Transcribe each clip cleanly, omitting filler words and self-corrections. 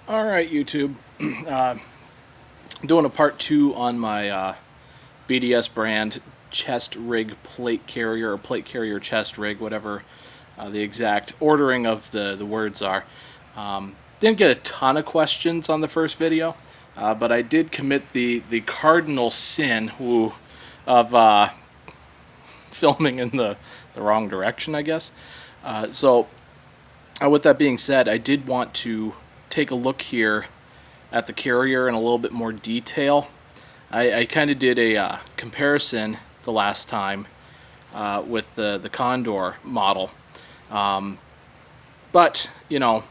All right, YouTube. Doing a part 2 on my BDS brand chest rig plate carrier, or plate carrier chest rig, whatever the exact ordering of the words are. Didn't get a ton of questions on the first video, but I did commit the cardinal sin of filming in the wrong direction, I guess. With that being said, I did want to take a look here at the carrier in a little bit more detail. I kind of did a comparison the last time with the Condor model. But, you know,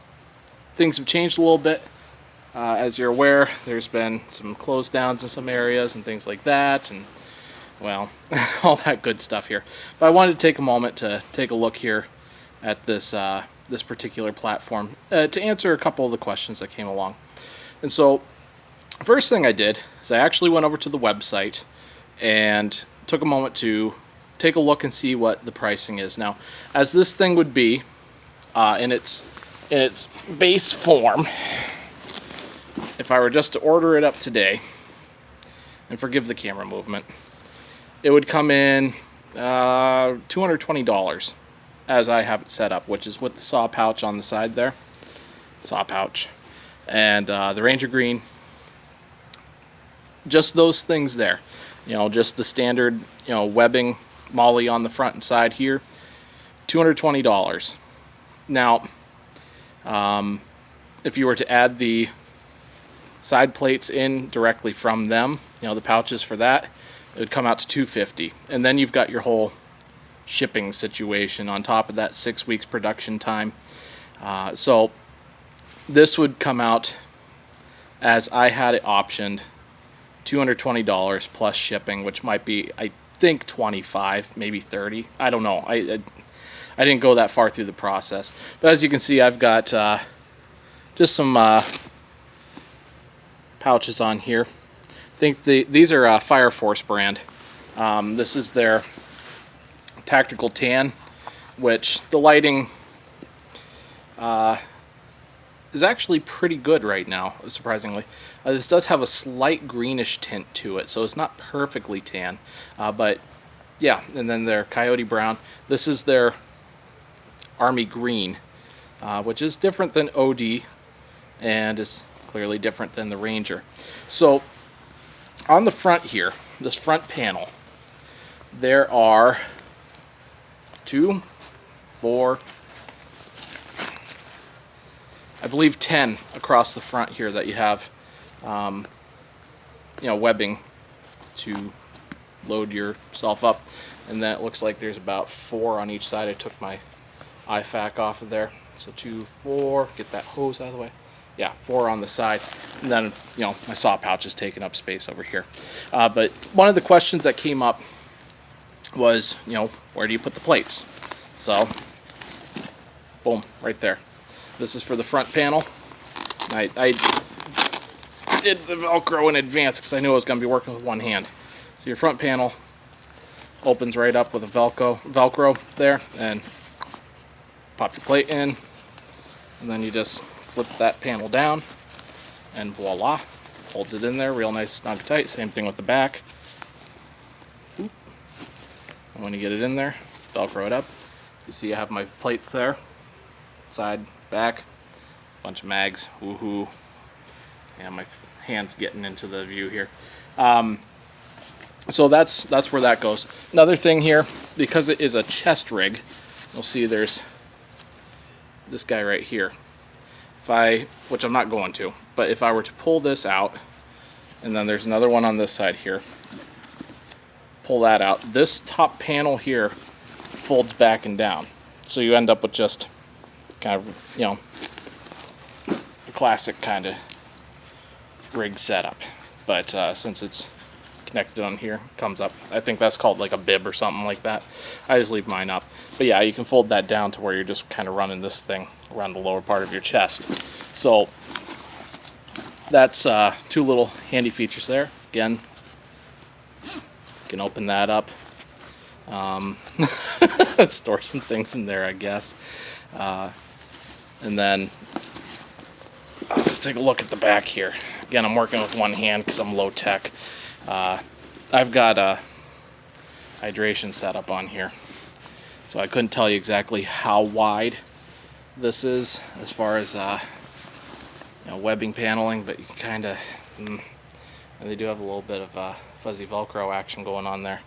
things have changed a little bit. As you're aware, there's been some close downs in some areas and things like that, and, well, all that good stuff here. But I wanted to take a moment to take a look here at this particular platform to answer a couple of the questions that came along. And so, first thing I did is I actually went over to the website and took a moment to take a look and see what the pricing is. Now, as this thing would be in its base form, if I were just to order it up today, and forgive the camera movement, it would come in $220 as I have it set up, which is with the saw pouch on the side there. Saw pouch. And the Ranger Green. Just those things there. You know, just the standard, you know, webbing molly on the front and side here. $220. Now, if you were to add the side plates in directly from them, you know, the pouches for that, it would come out to $250. And then you've got your whole shipping situation on top of that 6 weeks production time. So this would come out, as I had it optioned, $220 plus shipping, which might be, I think, $25, maybe $30. I don't know. I didn't go that far through the process. But as you can see, I've got just some pouches on here. I think these are Fire Force brand. This is their Tactical Tan, which the lighting is actually pretty good right now, surprisingly. This does have a slight greenish tint to it, so it's not perfectly tan, but yeah. And then their Coyote Brown. This is their Army Green, which is different than OD and is clearly different than the Ranger. So on the front here, this front panel, there are 2, 4, I believe 10 across the front here that you have, you know, webbing to load yourself up. And then it looks like there's about 4 on each side. I took my IFAC off of there. So 2, 4, get that hose out of the way. Yeah, 4 on the side. And then, you know, my saw pouch is taking up space over here. But one of the questions that came up was, you know, where do you put the plates? So, boom, right there. This is for the front panel. I did the Velcro in advance because I knew I was going to be working with one hand. So your front panel opens right up with a Velcro there, and pop your plate in, and then you just flip that panel down, and voila, holds it in there real nice, snug, tight. Same thing with the back. And when you get it in there, Velcro it up. You see I have my plates there, side, back, bunch of mags, woohoo. And my hand's getting into the view here. So that's where that goes. Another thing here, because it is a chest rig, you'll see there's this guy right here. Which I'm not going to, but if I were to pull this out, and then there's another one on this side here, pull that out, this top panel here folds back and down. So you end up with just kind of, you know, a classic kind of rig setup. But since it's connected on here, it comes up. I think that's called like a bib or something like that. I just leave mine up. But yeah, you can fold that down to where you're just kind of running this thing around the lower part of your chest. So that's 2 little handy features there. Again, you can open that up. Store some things in there, I guess. And then Let's take a look at the back here. Again, I'm working with one hand because I'm low tech. I've got a hydration setup on here, so I couldn't tell you exactly how wide this is as far as webbing paneling, but you can kind of, and they do have a little bit of fuzzy Velcro action going on there.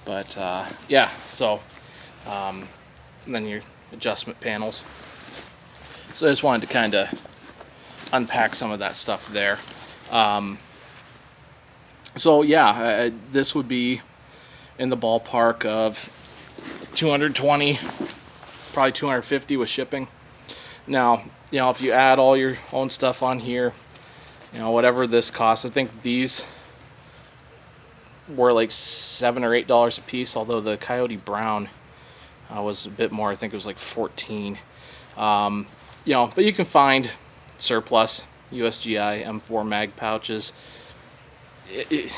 But yeah, so and then your adjustment panels. So I just wanted to kind of unpack some of that stuff there. So yeah, this would be in the ballpark of 220, probably 250 with shipping. Now, if you add all your own stuff on here, whatever this costs, I think these were like $7 or $8 a piece, although the Coyote Brown was a bit more. I think it was like 14. But you can find surplus USGI M4 mag pouches.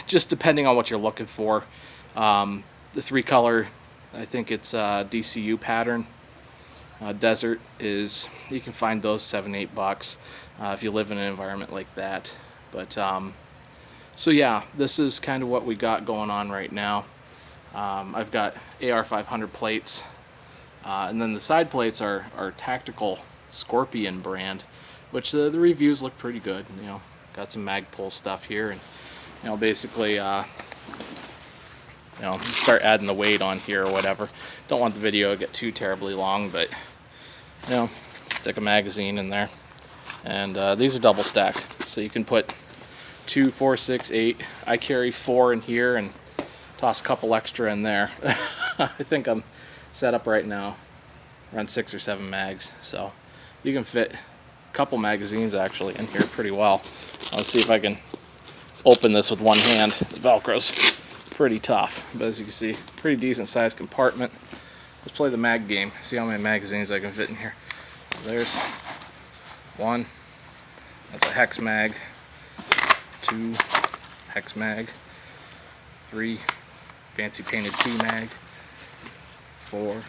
Just depending on what you're looking for. The 3-color, I think it's DCU pattern. Desert is, you can find those $7-8 if you live in an environment like that. But so yeah, this is kind of what we got going on right now. I've got AR 500 plates, and then the side plates are Tactical Scorpion brand, which the reviews look pretty good. Got some Magpul stuff here, and basically start adding the weight on here or whatever. Don't want the video to get too terribly long, but stick a magazine in there, and these are double stack, so you can put 2, 4, 6, 8. I carry 4 in here and toss a couple extra in there. I think I'm set up right now around 6 or 7 mags, so you can fit a couple magazines actually in here pretty well. Let's see if I can open this with one hand. The Velcro's pretty tough, but as you can see, pretty decent sized compartment. Let's play the mag game, see how many magazines I can fit in here. There's one, that's a hex mag, 2 hex mag, 3 fancy painted P mag, 4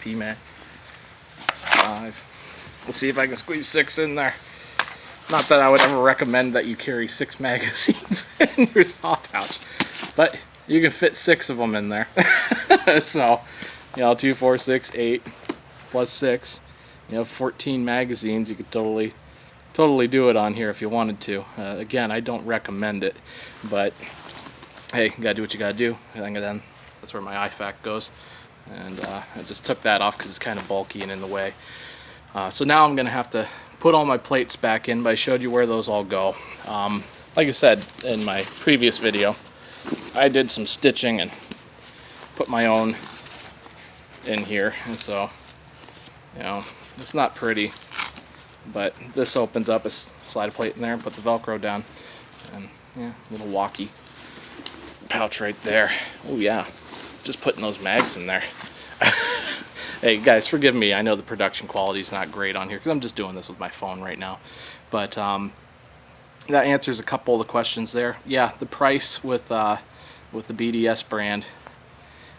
P mag, 5. Let's see if I can squeeze 6 in there. Not that I would ever recommend that you carry 6 magazines in your saw pouch, but you can fit 6 of them in there. So, 2, 4, 6, 8 plus 6, 14 magazines. You could totally do it on here if you wanted to. Again, I don't recommend it, but hey, you gotta do what you gotta do. And then that's where my IFAC goes, and I just took that off because it's kind of bulky and in the way. So now I'm gonna have to put all my plates back in, but I showed you where those all go. Like I said in my previous video, I did some stitching and put my own in here, and so it's not pretty, but this opens up, a slide a plate in there and put the Velcro down, and little walkie pouch right there. Oh yeah, just putting those mags in there. Hey guys, forgive me, I know the production quality is not great on here because I'm just doing this with my phone right now, but that answers a couple of the questions there. Yeah, the price with the BDS brand,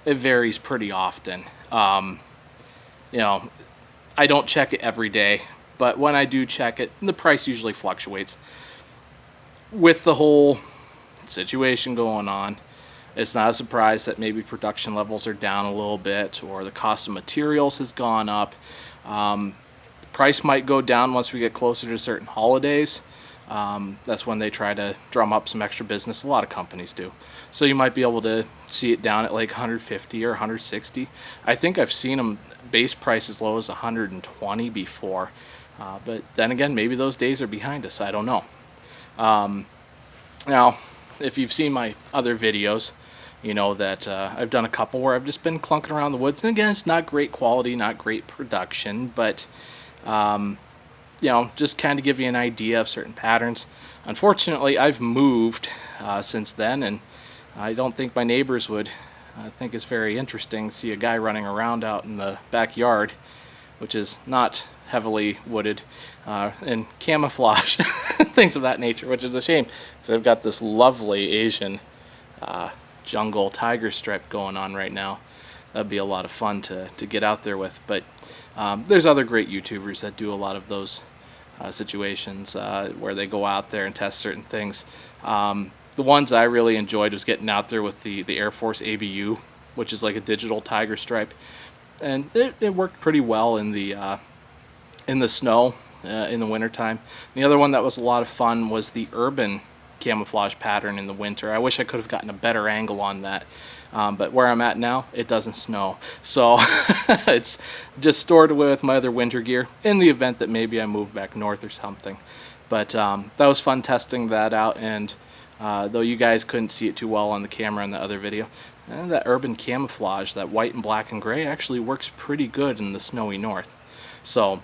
it varies pretty often. I don't check it every day, but when I do check it, the price usually fluctuates. With the whole situation going on, it's not a surprise that maybe production levels are down a little bit, or the cost of materials has gone up. Price might go down once we get closer to certain holidays. That's when they try to drum up some extra business. A lot of companies do. So you might be able to see it down at like 150 or 160. I think I've seen them base price as low as 120 before. But then again, maybe those days are behind us. I don't know. Now, if you've seen my other videos, you know that I've done a couple where I've just been clunking around the woods. And again, it's not great quality, not great production, but just kind of give you an idea of certain patterns. Unfortunately, I've moved since then, and I don't think my neighbors would. I think it's very interesting to see a guy running around out in the backyard, which is not heavily wooded, and camouflage, things of that nature, which is a shame because I've got this lovely Asian jungle tiger stripe going on right now. That'd be a lot of fun to get out there with. But there's other great YouTubers that do a lot of those situations where they go out there and test certain things. The ones I really enjoyed was getting out there with the Air Force ABU, which is like a digital tiger stripe, and it worked pretty well in the snow in the wintertime. The other one that was a lot of fun was the urban camouflage pattern in the winter. I wish I could have gotten a better angle on that, but where I'm at now, it doesn't snow, so it's just stored away with my other winter gear in the event that maybe I move back north or something. But that was fun testing that out, and though you guys couldn't see it too well on the camera in the other video, and that urban camouflage, that white and black and gray, actually works pretty good in the snowy north. So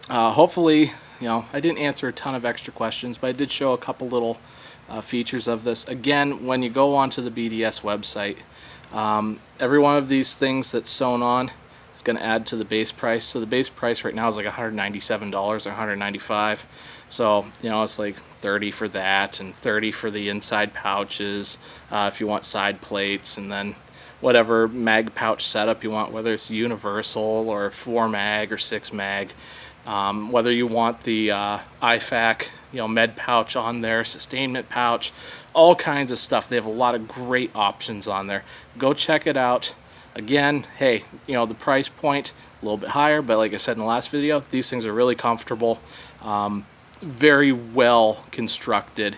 hopefully, you know, I didn't answer a ton of extra questions, but I did show a couple little features of this. Again, when you go onto the BDS website, every one of these things that's sewn on is going to add to the base price. So the base price right now is like $197 or $195. So, you know, it's like $30 for that and $30 for the inside pouches if you want side plates, and then whatever mag pouch setup you want, whether it's universal or 4 mag or 6 mag. Whether you want the IFAC, you know, med pouch on there, sustainment pouch, all kinds of stuff. They have a lot of great options on there. Go check it out. Again, hey, you know, the price point a little bit higher, but like I said in the last video, these things are really comfortable, very well constructed.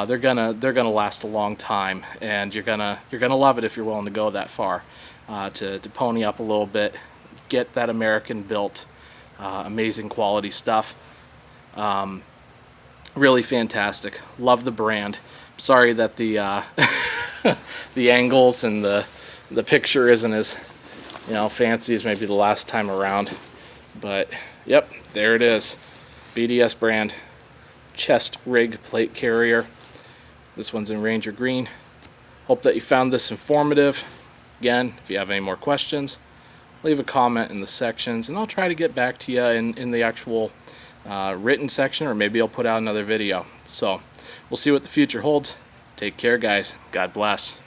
They're gonna last a long time, and you're gonna love it if you're willing to go that far, to pony up a little bit, get that American built. Amazing quality stuff. Really fantastic. Love the brand. Sorry that the the angles and the picture isn't as, you know, fancy as maybe the last time around, but yep, there it is. BDS brand chest rig plate carrier. This one's in Ranger Green. Hope that you found this informative. Again, if you have any more questions, leave a comment in the sections, and I'll try to get back to you in the actual written section, or maybe I'll put out another video. So we'll see what the future holds. Take care, guys. God bless.